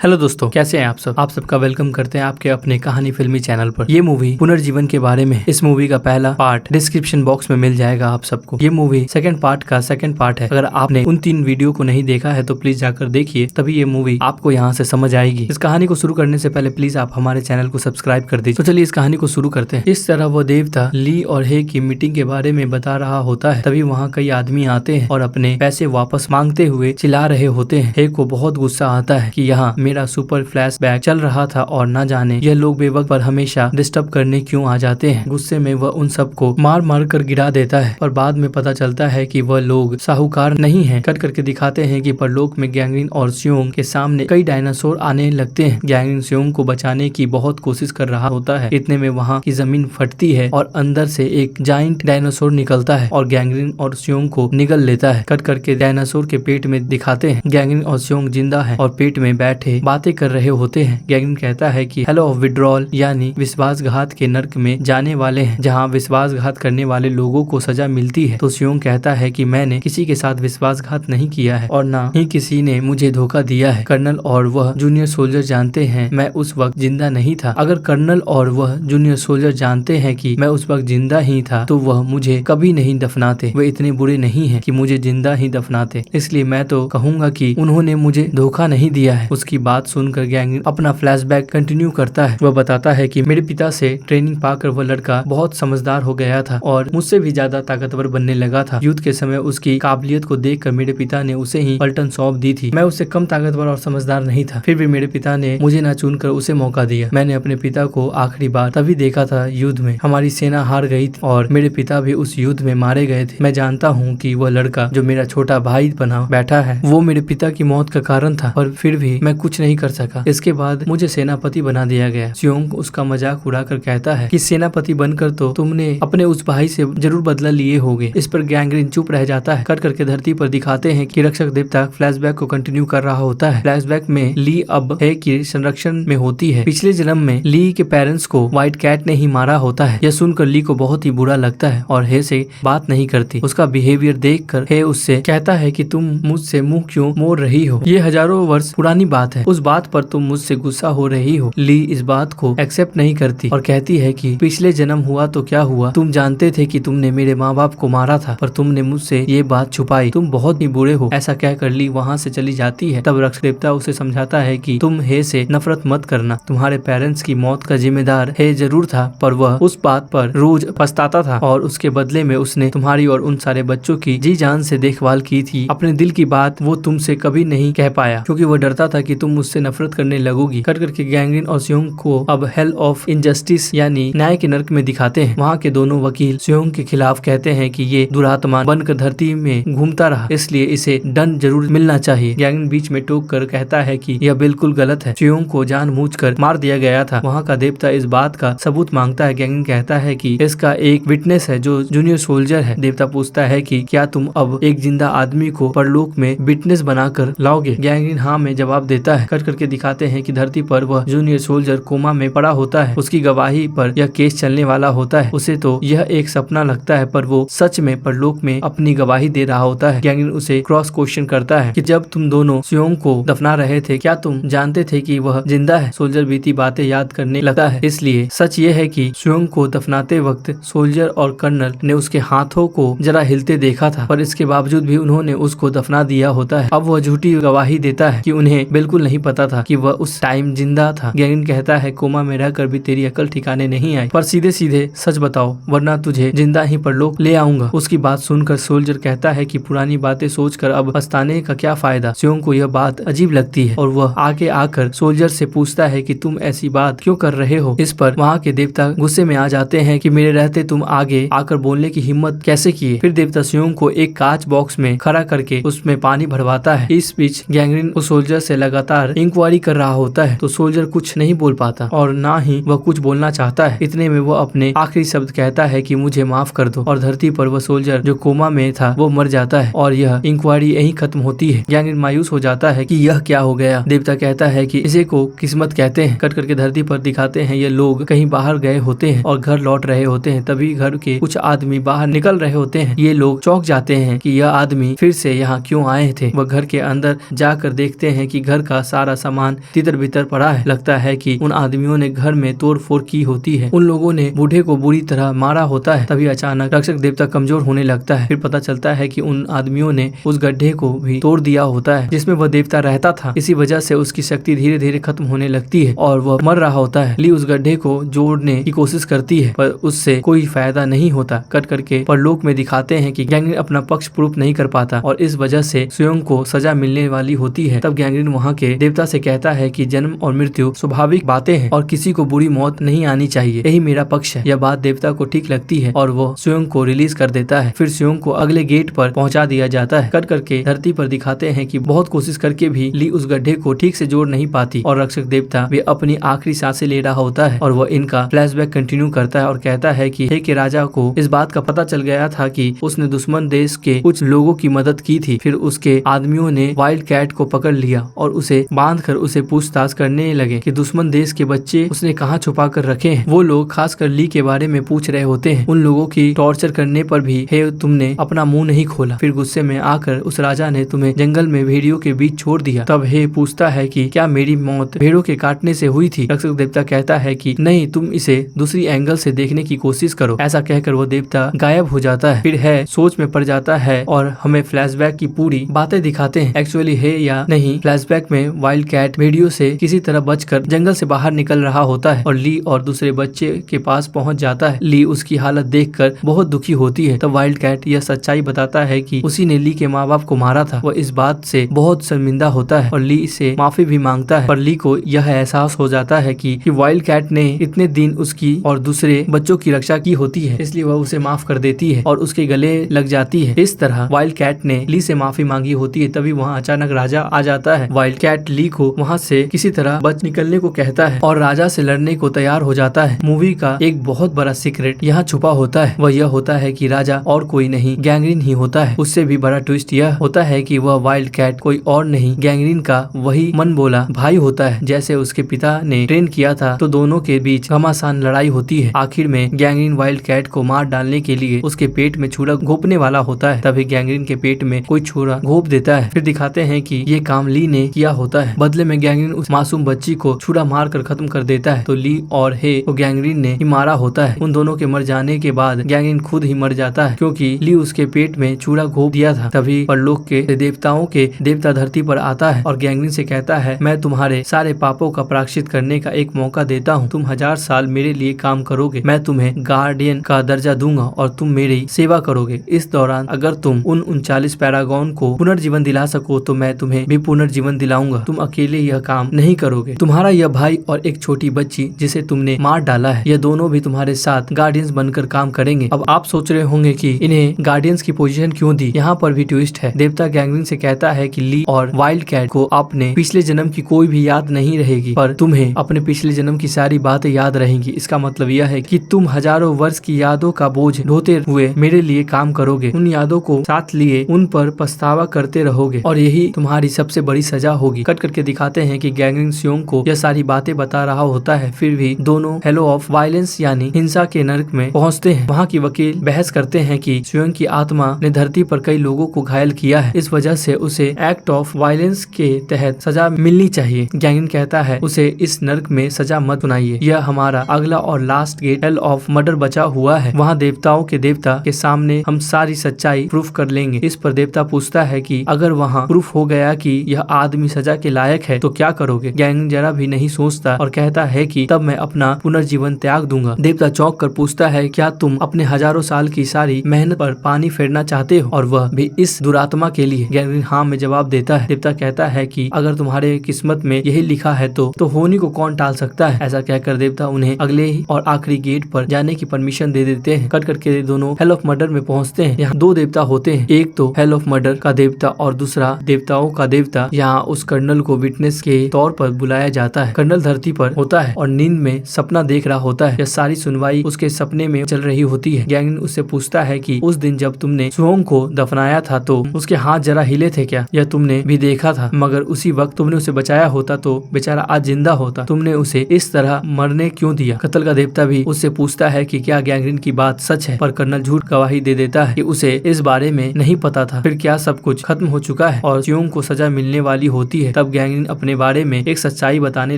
Hello दोस्तों, कैसे हैं आप सब। आप सबका वेलकम करते हैं आपके अपने कहानी फिल्मी चैनल पर। ये मूवी पुनर्जीवन के बारे में। इस मूवी का पहला पार्ट डिस्क्रिप्शन बॉक्स में मिल जाएगा आप सबको। ये मूवी सेकंड पार्ट का सेकंड पार्ट है। अगर आपने उन 3 वीडियो को नहीं देखा है तो प्लीज जाकर देखिए, तभी ये मूवी आपको यहाँ से समझ आएगी। इस कहानी को शुरू करने से पहले प्लीज आप हमारे चैनल को सब्सक्राइब कर दीजिए। तो चलिए इस कहानी को शुरू करते हैं। इस तरह वो देवता ली और हे की मीटिंग के बारे में बता रहा होता है। तभी वहाँ कई आदमी आते हैं और अपने पैसे वापस मांगते हुए चिल्ला रहे होते हैं। हे को बहुत गुस्सा आता है कि यहाँ मेरा सुपर फ्लैशबैक चल रहा था और न जाने यह लोग बेवक्त पर हमेशा डिस्टर्ब करने क्यों आ जाते हैं। गुस्से में वह उन सबको मार मार कर गिरा देता है और बाद में पता चलता है कि वह लोग साहूकार नहीं है। कट करके दिखाते हैं कि परलोक में गैंगरिन और स्योंग के सामने कई डायनासोर आने लगते हैं। गैंगरिन स्योंग को बचाने की बहुत कोशिश कर रहा होता है। इतने में वहाँ की जमीन फटती है और अंदर से एक जाइंट डायनासोर निकलता है और गैंगरिन और स्योंग को निगल लेता है। कट करके डायनासोर के पेट में दिखाते हैं गैंगरिन और स्योंग जिंदा है और पेट में बैठे बातें कर रहे होते हैं। गैंगरिन कहता है कि हेलो विड्रॉल यानी विश्वासघात के नर्क में जाने वाले हैं, जहां विश्वासघात करने वाले लोगों को सजा मिलती है। तो स्योंग कहता है कि मैंने किसी के साथ विश्वासघात नहीं किया है और ना ही किसी ने मुझे धोखा दिया है। कर्नल और वह जूनियर सोल्जर जानते हैं मैं उस वक्त जिंदा नहीं था। अगर कर्नल और वह जूनियर सोल्जर जानते हैं कि मैं उस वक्त जिंदा ही था तो वह मुझे कभी नहीं दफनाते। वे इतने बुरे नहीं है कि मुझे जिंदा ही दफनाते। इसलिए मैं तो कहूँगा कि उन्होंने मुझे धोखा नहीं दिया है। उसकी बात सुनकर गैंगरिन अपना फ्लैशबैक कंटिन्यू करता है। वह बताता है कि मेरे पिता से ट्रेनिंग पाकर वह लड़का बहुत समझदार हो गया था और मुझसे भी ज्यादा ताकतवर बनने लगा था। युद्ध के समय उसकी काबिलियत को देखकर मेरे पिता ने उसे ही पलटन सौंप दी थी। मैं उससे कम ताकतवर और समझदार नहीं था, फिर भी मेरे पिता ने मुझे न चुनकर उसे मौका दिया। मैंने अपने पिता को आखिरी बार तभी देखा था युद्ध में। हमारी सेना हार गई थी और मेरे पिता भी उस युद्ध में मारे गए थे। मैं जानता हूँ कि वह लड़का जो मेरा छोटा भाई बना बैठा है वो मेरे पिता की मौत का कारण था, पर फिर भी मैं कुछ नहीं कर सका। इसके बाद मुझे सेनापति बना दिया गया। स्योंग उसका मजाक उड़ाकर कहता है कि सेनापति बनकर तो तुमने अपने उस भाई से जरूर बदला लिए होगे। इस पर गैंगरिन चुप रह जाता है। कट करके धरती पर दिखाते हैं कि रक्षक देवता फ्लैशबैक को कंटिन्यू कर रहा होता है। फ्लैशबैक में ली अब है की संरक्षण में होती है। पिछले जन्म में ली के पेरेंट्स को व्हाइट कैट ने ही मारा होता है। यह सुनकर ली को बहुत ही बुरा लगता है और हे से बात नहीं करती। उसका बिहेवियर देख कर हे उससे कहता है कि तुम मुझसे मुंह क्यों मोड़ रही हो। ये हजारों वर्ष पुरानी बात है, उस बात पर तुम मुझसे गुस्सा हो रही हो। ली इस बात को एक्सेप्ट नहीं करती और कहती है कि पिछले जन्म हुआ तो क्या हुआ, तुम जानते थे कि तुमने मेरे माँ बाप को मारा था पर तुमने मुझसे ये बात छुपाई। तुम बहुत ही बुरे हो। ऐसा कहकर ली वहाँ से चली जाती है। तब रक्षक देवता उसे समझाता है कि तुम हे से नफरत मत करना। तुम्हारे पेरेंट्स की मौत का जिम्मेदार हे जरूर था, पर वह उस बात पर रोज पछताता था और उसके बदले में उसने तुम्हारी और उन सारे बच्चों की जी जान से देखभाल की थी। अपने दिल की बात वो तुमसे कभी नहीं कह पाया क्योंकि वह डरता था कि तुम मुझसे नफरत करने लगोगी। कट करके गैंगरिन और स्योंग को अब हेल ऑफ इनजस्टिस यानी न्याय के नर्क में दिखाते हैं। वहाँ के दोनों वकील स्योंग के खिलाफ कहते हैं कि ये दुरात्मा बनकर धरती में घूमता रहा, इसलिए इसे दंड जरूर मिलना चाहिए। गैंगरिन बीच में टोक कर कहता है कि यह बिल्कुल गलत है। स्योंग को जानबूझकर मार दिया गया था। वहाँ का देवता इस बात का सबूत मांगता है। गैंगरिन कहता है कि इसका एक विटनेस है जो जूनियर सोल्जर है। देवता पूछता है कि क्या तुम अब एक जिंदा आदमी को परलोक में विटनेस बनाकर लाओगे। गैंगरिन हाँ में जवाब देता है। कट करके दिखाते हैं कि धरती पर वह जूनियर सोल्जर कोमा में पड़ा होता है। उसकी गवाही पर यह केस चलने वाला होता है। उसे तो यह एक सपना लगता है पर वो सच में परलोक में अपनी गवाही दे रहा होता है। गैंगरिन उसे क्रॉस क्वेश्चन करता है कि जब तुम दोनों स्योंग को दफना रहे थे क्या तुम जानते थे कि वह जिंदा है। सोल्जर बीती बातें याद करने लगता है। इसलिए सच ये है कि स्योंग को दफनाते वक्त सोल्जर और कर्नल ने उसके हाथों को जरा हिलते देखा था, पर इसके बावजूद भी उन्होंने उसको दफना दिया होता है। अब वह झूठी गवाही देता है कि उन्हें बिल्कुल नहीं पता था कि वह उस टाइम जिंदा था। गैंगरिन कहता है कोमा में रहकर भी तेरी अकल ठिकाने नहीं आई, पर सीधे सीधे सच बताओ वरना तुझे जिंदा ही परलोक ले आऊंगा। उसकी बात सुनकर सोल्जर कहता है कि पुरानी बातें सोचकर अब पछताने का क्या फायदा। स्योंग को यह बात अजीब लगती है और वह आगे आकर सोल्जर से पूछता है कि तुम ऐसी बात क्यों कर रहे हो। इस पर वहाँ के देवता गुस्से में आ जाते हैं कि मेरे रहते तुम आगे आकर बोलने की हिम्मत कैसे किए। फिर देवता स्योंग को एक कांच बॉक्स में खड़ा करके उसमें पानी भरवाता है। इस बीच गैंगरिन उस सोल्जर से लगातार इंक्वायरी कर रहा होता है तो सोल्जर कुछ नहीं बोल पाता और ना ही वह कुछ बोलना चाहता है। इतने में वो अपने आखिरी शब्द कहता है कि मुझे माफ कर दो और धरती पर वह सोल्जर जो कोमा में था वो मर जाता है और यह इंक्वायरी यहीं खत्म होती है। गैंगरिन मायूस हो जाता है कि यह क्या हो गया। देवता कहता है कि इसे को किस्मत कहते हैं। कट करके धरती पर दिखाते हैं ये लोग कहीं बाहर गए होते हैं और घर लौट रहे होते हैं। तभी घर के कुछ आदमी बाहर निकल रहे होते हैं। ये लोग चौंक जाते हैं कि यह आदमी फिर से यहाँ क्यों आए थे। वह घर के अंदर जाकर देखते हैं कि घर का सारा सामान तितर बितर पड़ा है। लगता है कि उन आदमियों ने घर में तोड़ फोड़ की होती है। उन लोगों ने बूढ़े को बुरी तरह मारा होता है। तभी अचानक रक्षक देवता कमजोर होने लगता है। फिर पता चलता है कि उन आदमियों ने उस गड्ढे को भी तोड़ दिया होता है जिसमें वह देवता रहता था। इसी वजह से उसकी शक्ति धीरे धीरे खत्म होने लगती है और वह मर रहा होता है। ली उस गड्ढे को जोड़ने की कोशिश करती है पर उससे कोई फायदा नहीं होता। कट करके परलोक में दिखाते हैं कि गैंग्रीन अपना पक्ष प्रूफ नहीं कर पाता और इस वजह से स्वयं को सजा मिलने वाली होती है। तब गैंग्रीन वहाँ के देवता से कहता है कि जन्म और मृत्यु स्वाभाविक बातें हैं और किसी को बुरी मौत नहीं आनी चाहिए, यही मेरा पक्ष है। यह बात देवता को ठीक लगती है और वो स्वयं को रिलीज कर देता है। फिर स्वयं को अगले गेट पर पहुंचा दिया जाता है। कट करके धरती पर दिखाते हैं कि बहुत कोशिश करके भी ली उस गड्ढे को ठीक से जोड़ नहीं पाती और रक्षक देवता भी अपनी आखिरी सांसें ले रहा होता है और वह इनका फ्लैशबैक कंटिन्यू करता है और कहता है कि हे के राजा को इस बात का पता चल गया था कि उसने दुश्मन देश के कुछ लोगों की मदद की थी। फिर उसके आदमियों ने वाइल्ड कैट को पकड़ लिया और उसे बांधकर उसे पूछताछ करने लगे कि दुश्मन देश के बच्चे उसने कहाँ छुपा कर रखे हैं। वो लोग खासकर ली के बारे में पूछ रहे होते हैं। उन लोगों की टॉर्चर करने पर भी हे तुमने अपना मुंह नहीं खोला। फिर गुस्से में आकर उस राजा ने तुम्हें जंगल में भेड़ियों के बीच छोड़ दिया। तब हे पूछता है कि क्या मेरी मौत भेड़ों के काटने से हुई थी। रक्षक देवता कहता है कि नहीं, तुम इसे दूसरी एंगल से देखने की कोशिश करो। ऐसा कहकर वो देवता गायब हो जाता है। फिर है सोच में पड़ जाता है और हमें फ्लैशबैक की पूरी बातें दिखाते हैं। एक्चुअली है या नहीं, फ्लैशबैक में वाइल्ड कैट भेड़ियों से किसी तरह बचकर जंगल से बाहर निकल रहा होता है और ली और दूसरे बच्चे के पास पहुंच जाता है। ली उसकी हालत देखकर बहुत दुखी होती है। तब वाइल्ड कैट यह सच्चाई बताता है कि उसी ने ली के माँ बाप को मारा था। वह इस बात से बहुत शर्मिंदा होता है और ली से माफी भी मांगता है। पर ली को यह एहसास हो जाता है कि वाइल्ड कैट ने इतने दिन उसकी और दूसरे बच्चों की रक्षा की होती है, इसलिए वह उसे माफ कर देती है और उसके गले लग जाती है। इस तरह वाइल्ड कैट ने ली से माफी मांगी होती है। तभी वहाँ अचानक राजा आ जाता है। वाइल्ड कैट ली को वहाँ से किसी तरह बच निकलने को कहता है और राजा से लड़ने को तैयार हो जाता है। मूवी का एक बहुत बड़ा सीक्रेट यहाँ छुपा होता है। वह यह होता है कि राजा और कोई नहीं गैंग्रीन ही होता है। उससे भी बड़ा ट्विस्ट यह होता है कि वह वाइल्ड कैट कोई और नहीं गैंग्रीन का वही मन बोला भाई होता है। जैसे उसके पिता ने ट्रेन किया था तो दोनों के बीच घमासान लड़ाई होती है। आखिर में गैंग्रीन वाइल्ड कैट को मार डालने के लिए उसके पेट में छुरा घोंपने वाला होता है। तभी गैंग्रीन के पेट में कोई छुरा घोंप देता है। फिर दिखाते हैं कि ये काम ली ने किया होता है। बदले में गैंग्रीन उस मासूम बच्ची को छुरा मार कर खत्म कर देता है। तो ली और हे को गैंग्रीन ने ही मारा होता है। उन दोनों के मर जाने के बाद गैंग्रीन खुद ही मर जाता है क्योंकि ली उसके पेट में छुरा घोंप दिया था। तभी परलोक के देवताओं के देवता धरती पर आता है और गैंग्रीन से कहता है मैं तुम्हारे सारे पापों का प्रायश्चित करने का एक मौका देता हूँ। तुम 1000 साल मेरे लिए काम करोगे। मैं तुम्हें गार्डियन का दर्जा दूंगा और तुम मेरी सेवा करोगे। इस दौरान अगर तुम उन 39 पैरागॉन को पुनर्जीवन दिला सको तो मैं तुम्हें भी पुनर्जीवन दिलाऊंगा। तुम अकेले यह काम नहीं करोगे। तुम्हारा यह भाई और एक छोटी बच्ची जिसे तुमने मार डाला है, यह दोनों भी तुम्हारे साथ गार्डियंस बनकर काम करेंगे। अब आप सोच रहे होंगे कि इन्हें गार्डियंस की पोजीशन क्यों दी। यहाँ पर भी ट्विस्ट है। देवता गैंग्रीन से कहता है कि ली और वाइल्ड कैट को अपने पिछले जन्म की कोई भी याद नहीं रहेगी पर तुम्हें अपने पिछले जन्म की सारी बातें याद रहेंगी। इसका मतलब यह है कि तुम हजारों वर्ष की यादों का बोझ ढोते हुए मेरे लिए काम करोगे। उन यादों को साथ लिए उन पर पछतावा करते रहोगे और यही तुम्हारी सबसे बड़ी सजा होगी। कट करके दिखाते हैं कि गैंग्रीन स्योंग को यह सारी बातें बता रहा होता है। फिर भी दोनों हेलो ऑफ वायलेंस यानी हिंसा के नर्क में पहुंचते हैं। वहाँ की वकील बहस करते हैं कि स्योंग की आत्मा ने धरती पर कई लोगों को घायल किया है, इस वजह से उसे एक्ट ऑफ वायलेंस के तहत सजा मिलनी चाहिए। गैंग्रीन कहता है उसे इस नर्क में सजा मत सुनाइए, यह हमारा अगला और last gate hell of murder बचा हुआ है। वहाँ देवताओं के देवता के सामने हम सारी सच्चाई प्रूफ कर लेंगे। इस पर देवता पूछता है कि अगर वहाँ प्रूफ हो गया कि यह आदमी सजा के लायक है तो क्या करोगे। गैंग्रीन जरा भी नहीं सोचता और कहता है कि तब मैं अपना पुनर्जीवन त्याग दूंगा। देवता चौंक कर पूछता है क्या तुम अपने हजारों साल की सारी मेहनत पर पानी फेरना चाहते हो और वह भी इस दुरात्मा के लिए। गैंग्रीन हाँ में जवाब देता है। देवता कहता है कि अगर तुम्हारे किस्मत में यही लिखा है तो होनी को कौन टाल सकता है। ऐसा कहकर देवता उन्हें अगले और आखिरी गेट पर जाने की परमिशन दे देते हैं। कट करके दोनों हेल ऑफ मर्डर में पहुंचते हैं। यहाँ 2 देवता होते हैं, एक तो हेल ऑफ मर्डर का देवता और दूसरा देवताओं का देवता। यहाँ उस कर्नल को विटनेस के तौर पर बुलाया जाता है। कर्नल धरती पर होता है और नींद में सपना देख रहा होता है। यह सारी सुनवाई उसके सपने में चल रही होती है। गैंग्रीन उससे पूछता है कि उस दिन जब तुमने स्योंग को दफनाया था तो उसके हाथ जरा हिले थे क्या। यह तुमने भी देखा था, मगर उसी वक्त तुमने उसे बचाया होता तो बेचारा आज जिंदा होता। तुमने उसे इस तरह मरने क्यों दिया। कत्ल का देवता भी उससे पूछता है कि क्या गैंग्रीन की बात सच है, पर कर्नल झूठ गवाही दे देता है कि उसे इस बारे में नहीं पता था। फिर क्या सब कुछ खत्म हो चुका है और स्योंग को सजा मिलने वाली होती है। तब गैंगलिन अपने बारे में एक सच्चाई बताने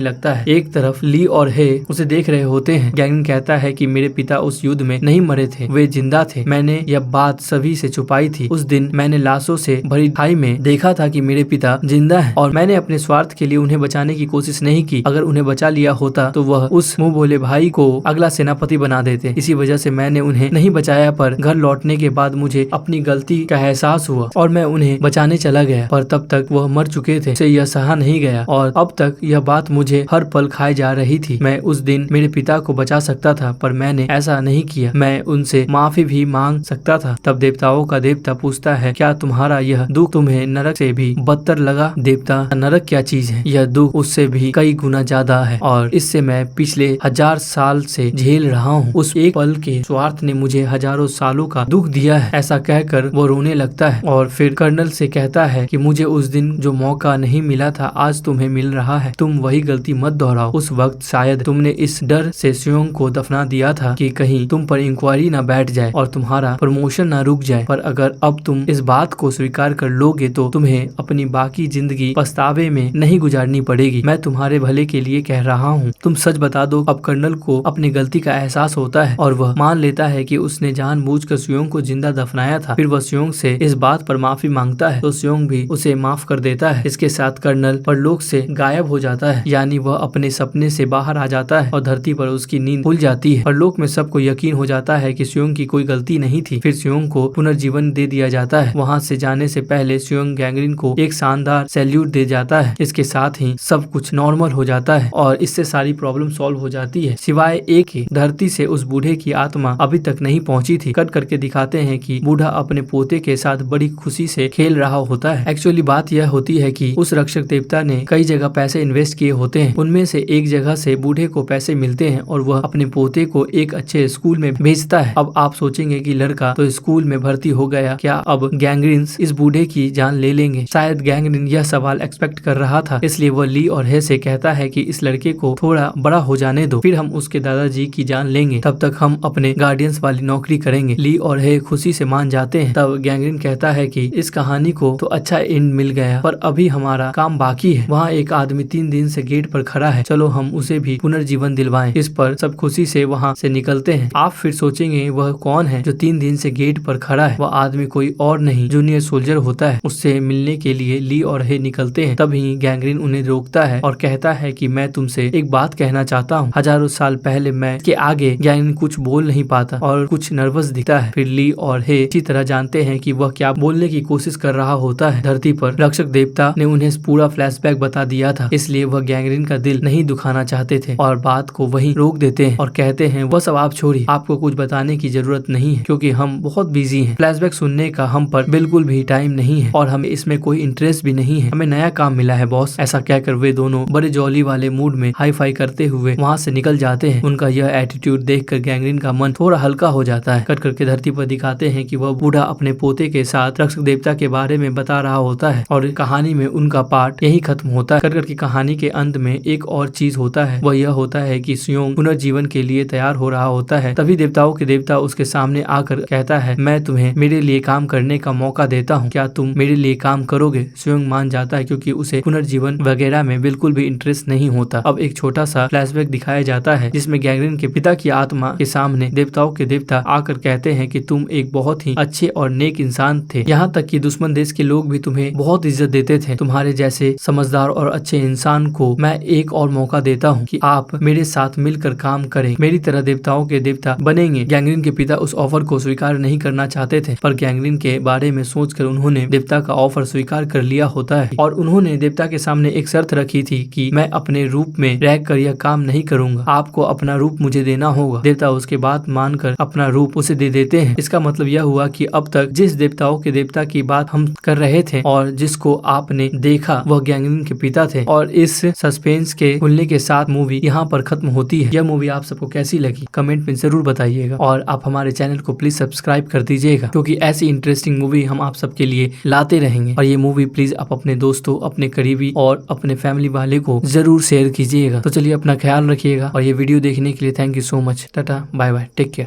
लगता है। एक तरफ ली और हे उसे देख रहे होते हैं। गैंगलिन कहता है कि मेरे पिता उस युद्ध में नहीं मरे थे, वे जिंदा थे। मैंने यह बात सभी से छुपाई थी। उस दिन मैंने लाशों से भरी खाई में देखा था कि मेरे पिता जिंदा है और मैंने अपने स्वार्थ के लिए उन्हें बचाने की कोशिश नहीं की। अगर उन्हें बचा लिया होता तो वह उस मुंह बोले भाई को अगला सेनापति बना देते। इसी वजह से मैंने उन्हें नहीं बचाया, पर घर लौटने के बाद मुझे अपनी गलती का एहसास हुआ और मैं उन्हें बचाने चला गया, पर तब तक वह मर चुके थे। उसे यह सहा नहीं गया और अब तक यह बात मुझे हर पल खाए जा रही थी। मैं उस दिन मेरे पिता को बचा सकता था, पर मैंने ऐसा नहीं किया। मैं उनसे माफी भी मांग सकता था। तब देवताओं का देवता पूछता है, क्या तुम्हारा यह दुख तुम्हें नरक से भी बदतर लगा? देवता, नरक क्या चीज है? यह दुख उससे भी कई गुना ज्यादा है और इससे मैं पिछले 1000 साल से झेल रहा हूँ। उस एक पल के स्वार्थ ने मुझे हजारों सालों का दुख दिया है। ऐसा कहकर वो रोने लगता है और फिर कर्नल से कहता है कि मुझे उस दिन जो मौका नहीं मिला था आज तुम्हें मिल रहा है। तुम वही गलती मत दोहराओ। उस वक्त शायद तुमने इस डर से स्वयं को दफना दिया था कि कहीं तुम पर इंक्वायरी न बैठ जाए और तुम्हारा प्रमोशन न रुक जाए, पर अगर अब तुम इस बात को स्वीकार कर लोगे तो तुम्हें अपनी बाकी जिंदगी पछतावे में नहीं गुजारनी पड़ेगी। मैं तुम्हारे भले के लिए कह रहा हूँ, तुम सच बता दो। अब कर्नल को अपनी गलती का एहसास होता है और वह मान लेता है कि उसने जानबूझकर स्वयं को जिंदा दफनाया था। फिर वह स्वयं से इस बात पर माफी मांगता है तो स्वयं भी उसे माफ कर देता है। इसके साथ कर्नल परलोक से गायब हो जाता है, यानी वह अपने सपने से बाहर आ जाता है और धरती पर उसकी नींद खुल जाती है। परलोक में सबको यकीन हो जाता है कि स्वयं की कोई गलती नहीं थी। फिर स्वयं को पुनर्जीवन दे दिया जाता है। वहाँ से जाने से पहले स्वयं गैंगलिन को एक शानदार सैल्यूट दे जाता है। इसके साथ ही सब कुछ नॉर्मल हो जाता है और इससे सारी प्रॉब्लम सॉल्व हो जाती है, सिवाय एक ही, धरती से उस बूढ़े की आत्मा अभी तक नहीं पहुंची थी। कट करके दिखाते हैं कि बूढ़ा अपने पोते के साथ बड़ी खुशी से खेल रहा होता है। एक्चुअली बात यह होती है कि उस रक्षक देवता ने कई जगह पैसे इन्वेस्ट किए होते हैं। उनमें से एक जगह से बूढ़े को पैसे मिलते हैं और वह अपने पोते को एक अच्छे स्कूल में भेजता है। अब आप सोचेंगे कि लड़का तो स्कूल में भर्ती हो गया, क्या अब गैंगलिन इस बूढ़े की जान ले लेंगे? शायद गैंगलिन यह सवाल एक्सपेक्ट कर रहा था, इसलिए वह ली और हे से कहता है कि इस लड़के को थोड़ा बड़ा हो जाने दो, फिर हम उसके दादाजी की जान लेंगे। तब तक हम अपने गार्डियंस वाली नौकरी करेंगे। ली और हे खुशी से मान जाते हैं। तब गैंगलिन कहता है कि इस कहानी को तो अच्छा एंड मिल गया, पर अभी हमारा काम बाकी है। वहाँ एक आदमी 3 दिन से गेट पर खड़ा है, चलो हम उसे भी पुनर्जीवन दिलवाएं। इस पर सब खुशी से वहाँ से निकलते हैं। आप फिर सोचेंगे वह कौन है जो 3 दिन से गेट पर खड़ा है? वह आदमी कोई और नहीं, जूनियर सोल्जर होता है। उससे मिलने के लिए ली और हे निकलते हैं। तभी गैंगलिन उन्हें रोकता है और कहता है कि मैं तुमसे एक बात कहना चाहता हूँ। हजारों साल पहले मैं के आगे गैंगलिन कुछ बोल नहीं पाता और कुछ नर्वस दिखता है। फिर ली और हे अच्छी तरह जानते हैं कि वह क्या बोलने की कोशिश कर रहा होता है। धरती पर रक्षक देवता ने उन्हें पूरा फ्लैशबैक बता दिया था, इसलिए वह गैंगलिन का दिल नहीं दुखाना चाहते थे और बात को वहीं रोक देते हैं और कहते हैं वह सब आप छोड़िए, आपको कुछ बताने की जरूरत नहीं है क्योंकि हम बहुत बिजी हैं। फ्लैशबैक सुनने का हम पर बिल्कुल भी टाइम नहीं है और हमें इसमें कोई इंटरेस्ट भी नहीं है। हमें नया काम मिला है बॉस। ऐसा कहकर वे दोनों बड़े जॉली वाले मूड में हाई फाई करते हुए वहाँ से निकल जाते हैं। उनका यह एटीट्यूड देखकर गैंगलिन का मन थोड़ा हल्का हो जाता है। कट करके धरती पर दिखाते हैं कि वह बूढ़ा अपने पोते के साथ रक्षक देवता के बारे में बता रहा होता है और कहानी में उनका पार्ट यही खत्म होता है। कट करके कहानी के अंत में एक और चीज होता है, वह यह होता है कि स्वयं पुनर्जीवन के लिए तैयार हो रहा होता है। तभी देवताओं के देवता उसके सामने आकर कहता है, मैं तुम्हें मेरे लिए काम करने का मौका देता हूँ, क्या तुम मेरे लिए काम करोगे? स्वयं मान जाता है क्योंकि उसे पुनर्जीवन वगैरह में बिल्कुल भी इंटरेस्ट नहीं होता। अब एक छोटा सा फ्लैशबैक दिखाया जाता है जिसमें गैंगलिन के पिता की आत्मा के सामने देवताओं के देवता आकर कहते हैं कि तुम एक बहुत ही अच्छे और नेक इंसान थे, यहाँ तक कि दुश्मन देश के लोग भी तुम्हें बहुत इज्जत देते थे। तुम्हारे जैसे समझदार और अच्छे इंसान को मैं एक और मौका देता हूँ कि आप मेरे साथ मिलकर काम करें, मेरी तरह देवताओं के देवता बनेंगे। गैंगलिन के पिता उस ऑफर को स्वीकार नहीं करना चाहते थे, पर गैंगलिन के बारे में सोचकर उन्होंने देवता का ऑफर स्वीकार कर लिया होता है और उन्होंने देवता के सामने एक शर्त रखी थी कि मैं अपने रूप में रहकर यह काम नहीं करूंगा, आपको अपना रूप मुझे देना होगा। देवता उसके बात मानकर अपना रूप उसे दे देते हैं। इसका मतलब यह हुआ कि अब तक जिस देवताओं के देवता की बात हम कर रहे थे और जिसको आपने देखा वह गैंगलिन के पिता थे। और इस सस्पेंस के खुलने के साथ मूवी यहाँ पर खत्म होती है। यह मूवी आप सबको कैसी लगी कमेंट में जरूर बताइएगा और आप हमारे चैनल को प्लीज सब्सक्राइब कर दीजिएगा क्योंकि ऐसी इंटरेस्टिंग मूवी हम आप सबके लिए लाते रहेंगे। और ये मूवी प्लीज आप अपने दोस्तों, अपने करीबी और अपने फैमिली वाले को जरूर शेयर कीजिएगा। तो चलिए अपना ख्याल रखिएगा और ये वीडियो देखने के लिए thank you so much. Tata bye bye, take care.